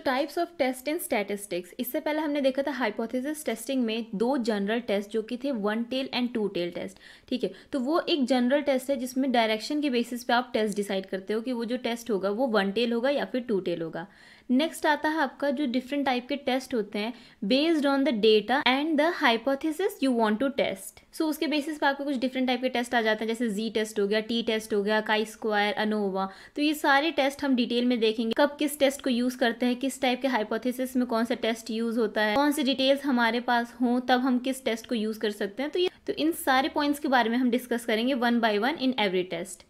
Types of test in statistics, इससे पहले हमने देखा था हाइपोथेसिस टेस्टिंग में दो जनरल टेस्ट जो कि थे one tail and two tail test. ठीक है, तो वो एक जनरल टेस्ट है जिसमें डायरेक्शन के बेसिस पे आप टेस्ट डिसाइड करते हो कि वो जो टेस्ट होगा वो वन टेल होगा या फिर टू टेल होगा। नेक्स्ट आता है आपका जो डिफरेंट टाइप के टेस्ट होते हैं based on the data and the hypothesis you want to test. So उसके बेसिस पे आपको कुछ डिफरेंट टाइप के टेस्ट आ जाते हैं, जैसे जी टेस्ट हो गया, टी टेस्ट हो गया, काई स्क्वायर, अनोवा। तो ये सारे टेस्ट हम डिटेल में देखेंगे, कब किस टेस्ट को यूज करते हैं, किस टाइप के हाइपोथेसिस में कौन सा टेस्ट यूज होता है, कौन सी डिटेल्स हमारे पास हों तब हम किस टेस्ट को यूज कर सकते हैं। तो इन सारे पॉइंट्स के बारे में हम डिस्कस करेंगे one by one in every test.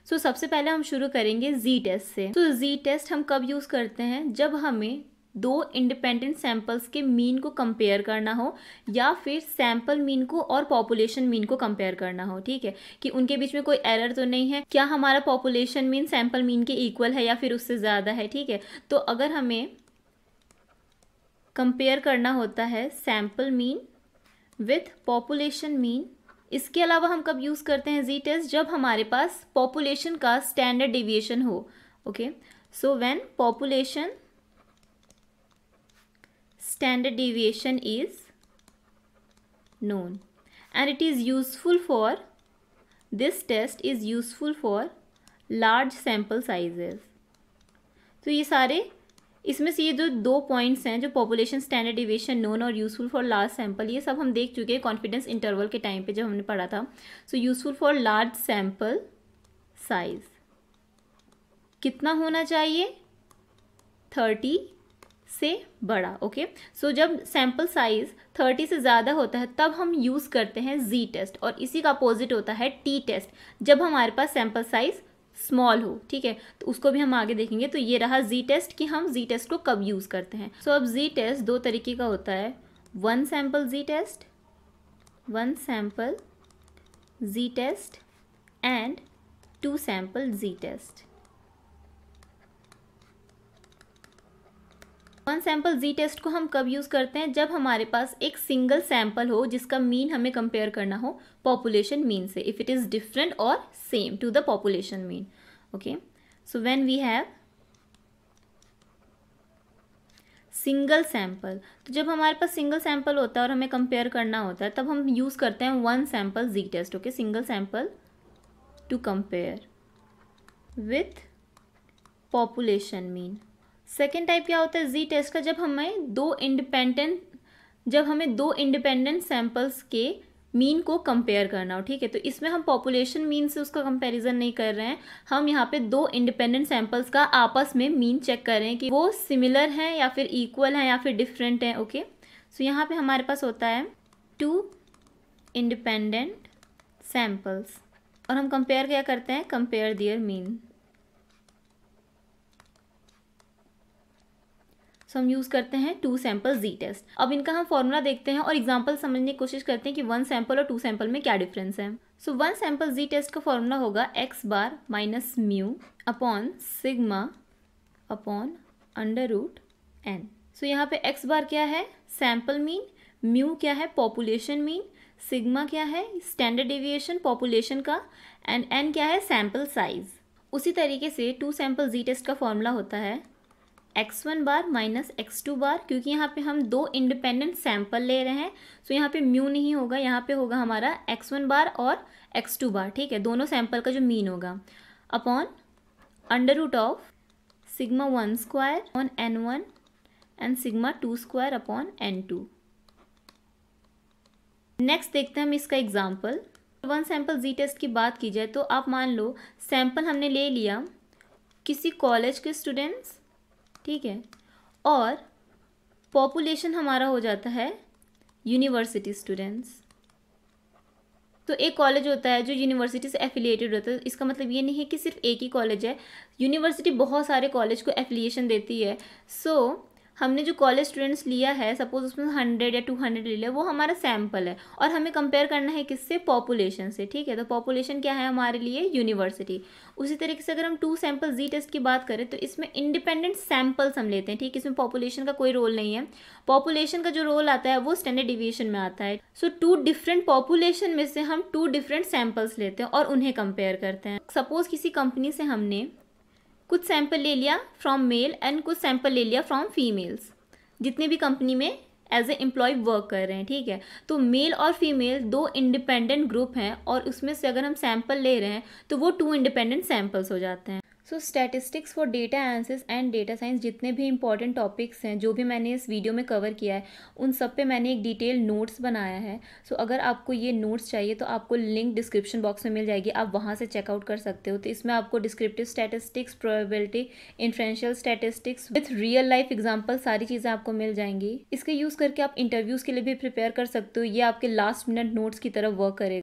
So सबसे पहले हम शुरू करेंगे जी टेस्ट से। तो जी टेस्ट हम कब यूज करते हैं, जब हमें दो इंडिपेंडेंट सैंपल्स के मीन को कंपेयर करना हो या फिर सैंपल मीन को और पॉपुलेशन मीन को कंपेयर करना हो। ठीक है, कि उनके बीच में कोई एरर तो नहीं है, क्या हमारा पॉपुलेशन मीन सैंपल मीन के इक्वल है या फिर उससे ज़्यादा है। ठीक है, तो अगर हमें कंपेयर करना होता है sample mean with population mean, इसके अलावा हम कब यूज़ करते हैं जी टेस्ट, जब हमारे पास पॉपुलेशन का स्टैंडर्ड डेविएशन हो। Okay, so when population standard deviation is known and it is useful for this test is useful for large sample sizes। तो ये सारे इसमें से ये जो दो पॉइंट्स हैं, जो पॉपुलेशन स्टैंडर्ड डिविएशन नोन और यूजफुल फॉर लार्ज सैंपल, ये सब हम देख चुके हैं कॉन्फिडेंस इंटरवल के टाइम पे जब हमने पढ़ा था। So useful for large sample size कितना होना चाहिए, 30 से बड़ा। ओके, सो जब सैंपल साइज 30 से ज़्यादा होता है तब हम यूज़ करते हैं जी टेस्ट, और इसी का अपोजिट होता है टी टेस्ट, जब हमारे पास सैंपल साइज स्मॉल हो। ठीक है, तो उसको भी हम आगे देखेंगे। तो ये रहा जी टेस्ट कि हम जी टेस्ट को कब यूज़ करते हैं। सो अब जी टेस्ट दो तरीके का होता है, one sample ji test, one sample ji test and two sample ji test. One sample ji test को हम कब यूज़ करते हैं, जब हमारे पास एक सिंगल सैंपल हो जिसका मीन हमें कंपेयर करना हो पॉपुलेशन मीन से, इफ़ इट इज़ डिफरेंट और same to the population mean. Okay, so when we have single sample, तो जब हमारे पास सिंगल सैंपल होता है और हमें कंपेयर करना होता है तब हम यूज़ करते हैं one sample ji test. Okay, single sample to compare with population mean. Second type क्या होता है जी टेस्ट का, जब हमें दो इंडिपेंडेंट सैंपल्स के मीन को कंपेयर करना हो। ठीक है, तो इसमें हम पॉपुलेशन मीन से उसका कंपैरिजन नहीं कर रहे हैं, हम यहाँ पे दो इंडिपेंडेंट सैंपल्स का आपस में मीन चेक कर रहे हैं कि वो सिमिलर हैं या फिर इक्वल हैं या फिर डिफरेंट हैं। ओके, सो यहाँ पे हमारे पास होता है टू इंडिपेंडेंट सैंपल्स और हम कंपेयर क्या करते हैं, कंपेयर देयर मीन। सो हम यूज़ करते हैं टू सैंपल जी टेस्ट। अब इनका हम फॉर्मूला देखते हैं और एग्जांपल समझने की कोशिश करते हैं कि वन सैंपल और टू सैंपल में क्या डिफरेंस है। सो वन सैंपल जी टेस्ट का फॉर्मूला होगा x bar minus mu upon sigma upon under root n. So यहाँ पे एक्स बार क्या है, सैंपल मीन, म्यू क्या है, पॉपुलेशन मीन, सिग्मा क्या है, स्टैंडर्ड डेविएशन पॉपुलेशन का, एंड एन क्या है, सैंपल साइज। उसी तरीके से टू सैंपल जी टेस्ट का फॉर्मूला होता है x1 बार माइनस x2 बार, क्योंकि यहाँ पे हम दो इंडिपेंडेंट सैंपल ले रहे हैं। सो यहाँ पे म्यू नहीं होगा, यहाँ पे होगा हमारा x1 बार और x2 बार। ठीक है, दोनों सैंपल का जो मीन होगा, upon under root of sigma 1 square upon n1 and sigma 2 square upon n2। Next देखते हैं हम इसका एग्जाम्पल। वन सैंपल जी टेस्ट की बात की जाए तो आप मान लो सैंपल हमने ले लिया किसी कॉलेज के स्टूडेंट्स, ठीक है, और पॉपुलेशन हमारा हो जाता है यूनिवर्सिटी स्टूडेंट्स। तो एक कॉलेज होता है जो यूनिवर्सिटी से एफिलिएटेड होता है, इसका मतलब ये नहीं है कि सिर्फ एक ही कॉलेज है, यूनिवर्सिटी बहुत सारे कॉलेज को एफिलिएशन देती है। सो हमने जो कॉलेज स्टूडेंट्स लिया है, सपोज उसमें 100 या 200 ले लिया, वो हमारा सैंपल है और हमें कंपेयर करना है किससे, पॉपुलेशन से। ठीक है, तो पॉपुलेशन क्या है हमारे लिए, यूनिवर्सिटी। उसी तरीके से अगर हम टू सैंपल जी टेस्ट की बात करें तो इसमें इंडिपेंडेंट सैंपल्स हम लेते हैं। ठीक, इसमें पॉपुलेशन का कोई रोल नहीं है, पॉपुलेशन का जो रोल आता है वो स्टैंडर्ड डिविएशन में आता है। सो टू डिफरेंट पॉपुलेशन में से हम टू डिफरेंट सैंपल्स लेते हैं और उन्हें कंपेयर करते हैं। सपोज किसी कंपनी से हमने कुछ सैंपल ले लिया फ्रॉम मेल एंड कुछ सैंपल ले लिया फ्रॉम फीमेल्स, जितने भी कंपनी में एज ए एम्प्लॉय वर्क कर रहे हैं, ठीक है। तो मेल और फीमेल दो इंडिपेंडेंट ग्रुप हैं और उसमें से अगर हम सैंपल ले रहे हैं तो वो 2 इंडिपेंडेंट सैंपल्स हो जाते हैं। So statistics for data analysis and data science जितने भी इंपॉर्टेंट टॉपिक्स हैं जो भी मैंने इस वीडियो में कवर किया है उन सब पे मैंने एक डिटेल नोट्स बनाया है। सो अगर आपको ये नोट्स चाहिए तो आपको लिंक डिस्क्रिप्शन बॉक्स में मिल जाएगी, आप वहाँ से चेकआउट कर सकते हो। तो इसमें आपको descriptive statistics, probability, inferential statistics with real life example सारी चीज़ें आपको मिल जाएंगी। इसके यूज़ करके आप इंटरव्यूज़ के लिए भी प्रिपेयर कर सकते हो। ये आपके लास्ट मिनट नोट्स की तरह वर्क करेगा।